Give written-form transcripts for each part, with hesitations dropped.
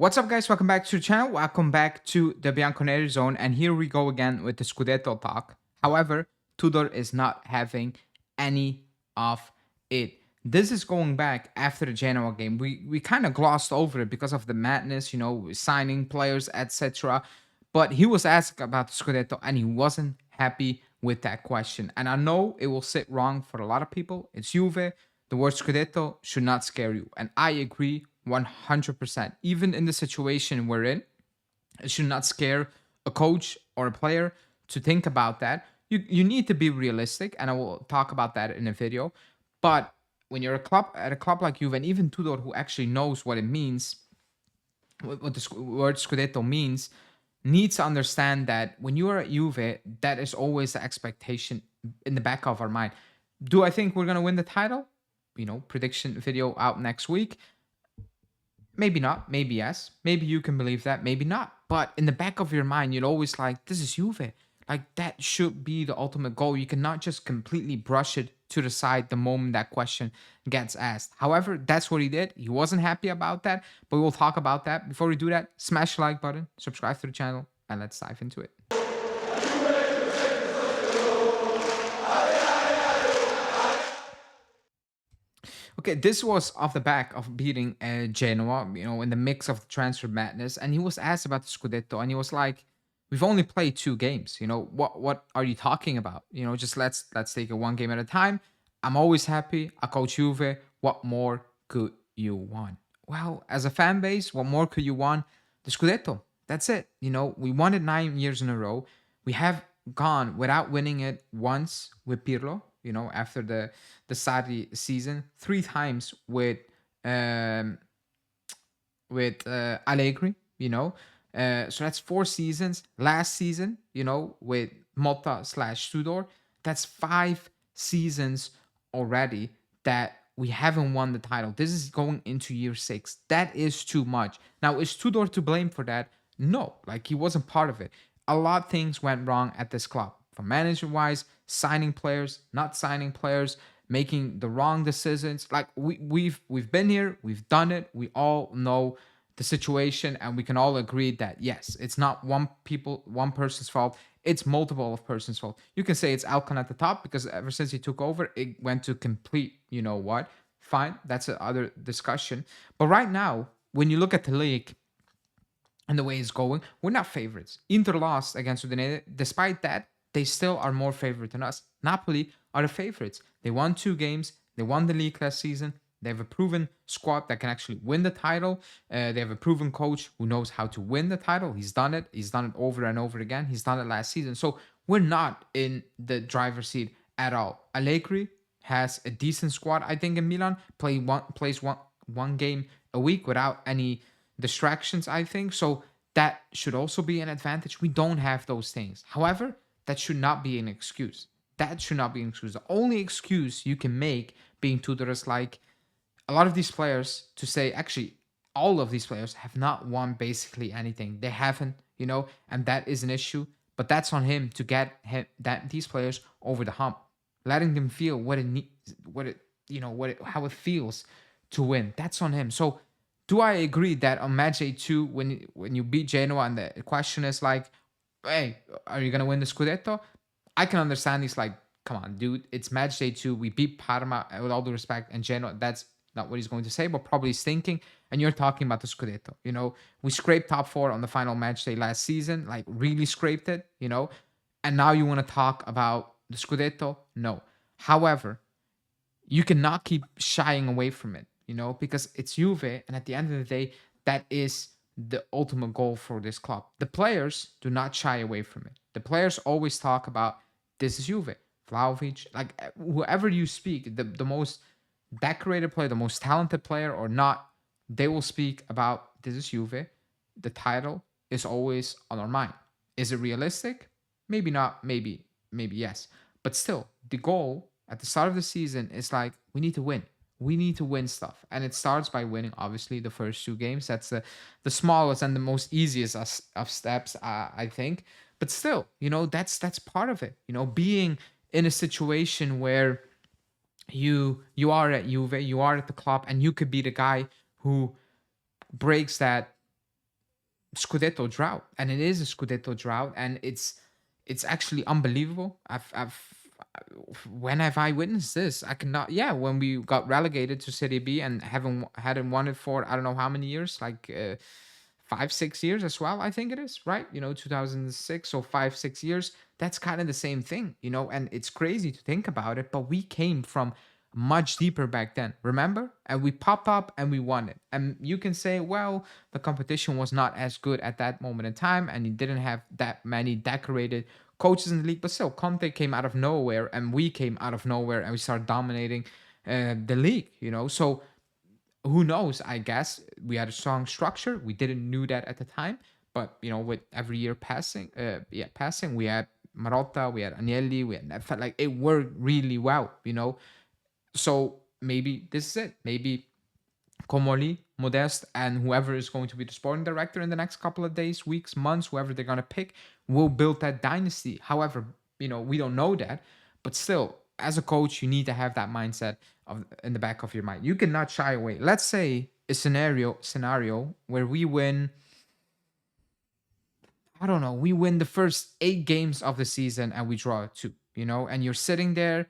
What's up, guys? Welcome back to the channel. Welcome back to the Bianconeri zone. And here we go again with the Scudetto talk. However, Tudor is not having any of it. This is going back after the Genoa game. We kind of glossed over it because of the madness, signing players, etc. But he was asked about the Scudetto and he wasn't happy with that question. And I know it will sit wrong for a lot of people. It's Juve. The word Scudetto should not scare you. And I agree 100%. Even in the situation we're in, it should not scare a coach or a player to think about that. You need to be realistic, and I will talk about that in a video. But when you're at a club like Juve, and even Tudor, who actually knows what it means, what the word Scudetto means, needs to understand that when you are at Juve, that is always the expectation in the back of our mind. Do I think we're gonna win the title? Prediction video out next week. Maybe not, maybe yes. Maybe you can believe that, maybe not. But in the back of your mind, you're always like, this is Juve. Like, that should be the ultimate goal. You cannot just completely brush it to the side the moment that question gets asked. However, that's what he did. He wasn't happy about that, but we'll talk about that. Before we do that, smash the like button, subscribe to the channel, and let's dive into it. Okay, this was off the back of beating Genoa, in the mix of the transfer madness. And he was asked about the Scudetto, and he was like, "We've only played 2 games. What are you talking about? Just let's take it one game at a time. I'm always happy. I coach Juve. What more could you want? Well, as a fan base, what more could you want? The Scudetto. That's it. We won it 9 years in a row. We have gone without winning it once with Pirlo, after the Sarri season, 3 times um with Allegri, so that's 4 seasons. Last season, with Motta slash Tudor, that's 5 seasons already that we haven't won the title. This is going into year 6. That is too much. Now, is Tudor to blame for that? No, like, he wasn't part of it. A lot of things went wrong at this club, from manager wise, signing players, not signing players, making the wrong decisions. Like, we've been here, we've done it, we all know the situation, and we can all agree that yes, it's not one person's fault, it's multiple of person's fault. You can say it's Alcon at the top because ever since he took over, it went to complete, what? Fine, that's another discussion. But right now, when you look at the league and the way it's going, we're not favorites. Inter lost against Udinese. Despite that, they still are more favorite than us. Napoli are the favorites. They won 2 games. They won the league last season. They have a proven squad that can actually win the title. They have a proven coach who knows how to win the title. He's done it. He's done it over and over again. He's done it last season. So we're not in the driver's seat at all. Allegri has a decent squad, I think, in Milan. Plays one game a week without any distractions, I think. So that should also be an advantage. We don't have those things. However, that should not be an excuse. That should not be an excuse. The only excuse you can make being Tudor is like a lot of these players to say, actually, all of these players have not won basically anything. They haven't, and that is an issue. But that's on him to get these players over the hump, letting them feel what it needs, how it feels to win. That's on him. So do I agree that on match day 2, when you beat Genoa and the question is like, hey, are you gonna win the Scudetto? I can understand. He's like, come on, dude, it's match day 2. We beat Parma, with all due respect, and Genoa. That's not what he's going to say, but probably he's thinking. And you're talking about the Scudetto. We scraped top 4 on the final match day last season, like really scraped it. And now you want to talk about the Scudetto? No. However, you cannot keep shying away from it, because it's Juve, and at the end of the day, that is the ultimate goal for this club. The players do not shy away from it. The players always talk about, this is Juve, Vlahovic, like whoever you speak, the most decorated player, the most talented player or not, they will speak about, this is Juve. The title is always on our mind. Is it realistic? Maybe not, maybe yes. But still, the goal at the start of the season is like, we need to win. We need to win stuff. And it starts by winning, obviously, the first 2 games. That's the smallest and the most easiest of steps, I think. But still, that's part of it. Being in a situation where you are at Juve, you are at the club, and you could be the guy who breaks that Scudetto drought, and it is a Scudetto drought, and it's actually unbelievable. When have I witnessed this? I cannot. Yeah, when we got relegated to Serie B and haven't hadn't won it for I don't know how many years, like 5 6 years as well. I think it is right. 2006, so 5 6 years. That's kind of the same thing, and it's crazy to think about it. But we came from much deeper back then, remember? And we popped up and we won it. And you can say, well, the competition was not as good at that moment in time, and you didn't have that many decorated coaches in the league. But still, Conte came out of nowhere, and we came out of nowhere, and we started dominating the league. So who knows? I guess we had a strong structure. We didn't knew that at the time, but with every year passing, we had Marotta, we had Agnelli, we had that felt like it worked really well. So maybe this is it. Maybe Comoli, Modeste, and whoever is going to be the sporting director in the next couple of days, weeks, months, whoever they're going to pick, will build that dynasty. However, we don't know that. But still, as a coach, you need to have that mindset in the back of your mind. You cannot shy away. Let's say a scenario where we win, I don't know, we win the first 8 games of the season and we draw two, and you're sitting there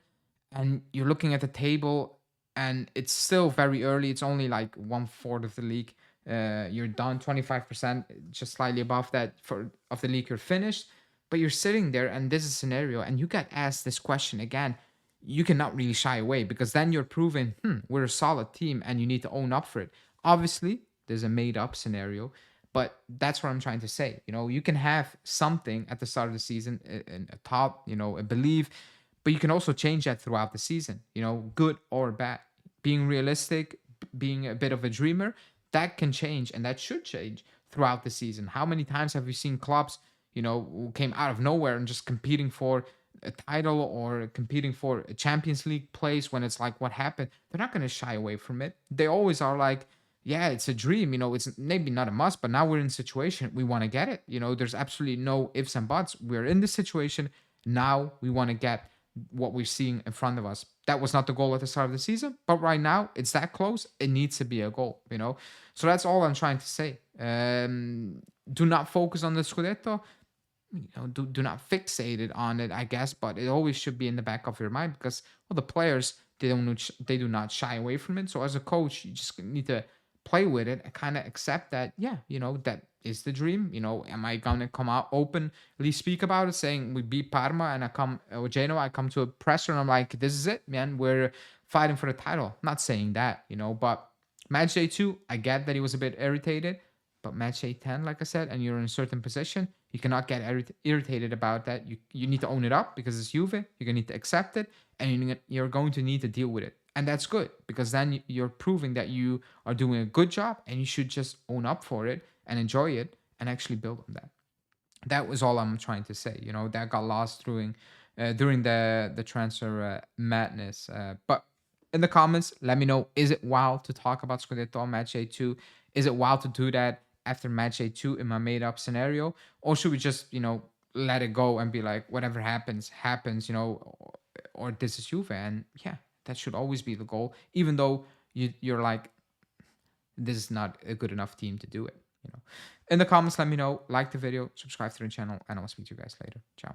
and you're looking at the table and it's still very early. It's only like 1/4 of the league. You're done 25%, just slightly above that for of the league. You're finished, but you're sitting there and this is a scenario, and you get asked this question again. You cannot really shy away because then you're proving we're a solid team and you need to own up for it. Obviously, there's a made up scenario, but that's what I'm trying to say. You can have something at the start of the season, a thought, a belief, but you can also change that throughout the season, good or bad. Being realistic, being a bit of a dreamer, that can change and that should change throughout the season. How many times have we seen clubs, who came out of nowhere and just competing for a title or competing for a Champions League place when it's like, what happened? They're not going to shy away from it. They always are like, yeah, it's a dream. It's maybe not a must, but now we're in a situation we want to get it. There's absolutely no ifs and buts. We're in this situation. Now we want to get what we're seeing in front of us. That was not the goal at the start of the season, but right now it's that close. It needs to be a goal. So that's all I'm trying to say. Do not focus on the Scudetto. Do not fixate it on it, I guess, but it always should be in the back of your mind because, well, the players, they do not shy away from it. So as a coach, you just need to play with it and kind of accept that, yeah, that is the dream. Am I gonna come out openly speak about it, saying we beat Parma and I come or Genoa, I come to a presser and I'm like, this is it, man, we're fighting for the title. Not saying that, but match day 2, I get that he was a bit irritated, but match day 10, like I said, and you're in a certain position, you cannot get irritated about that. You need to own it up because it's Juve. You're gonna need to accept it, and you're going to need to deal with it. And that's good because then you're proving that you are doing a good job, and you should just own up for it and enjoy it and actually build on that. That was all I'm trying to say. That got lost during the transfer madness. But in the comments, let me know: is it wild to talk about Scudetto on match day 2? Is it wild to do that after match day 2 in my made up scenario, or should we just let it go and be like, whatever happens happens, or this is Juve, and yeah, that should always be the goal, even though you're like, this is not a good enough team to do it. In the comments, let me know, like the video, subscribe to the channel, and I'll speak to you guys later. Ciao.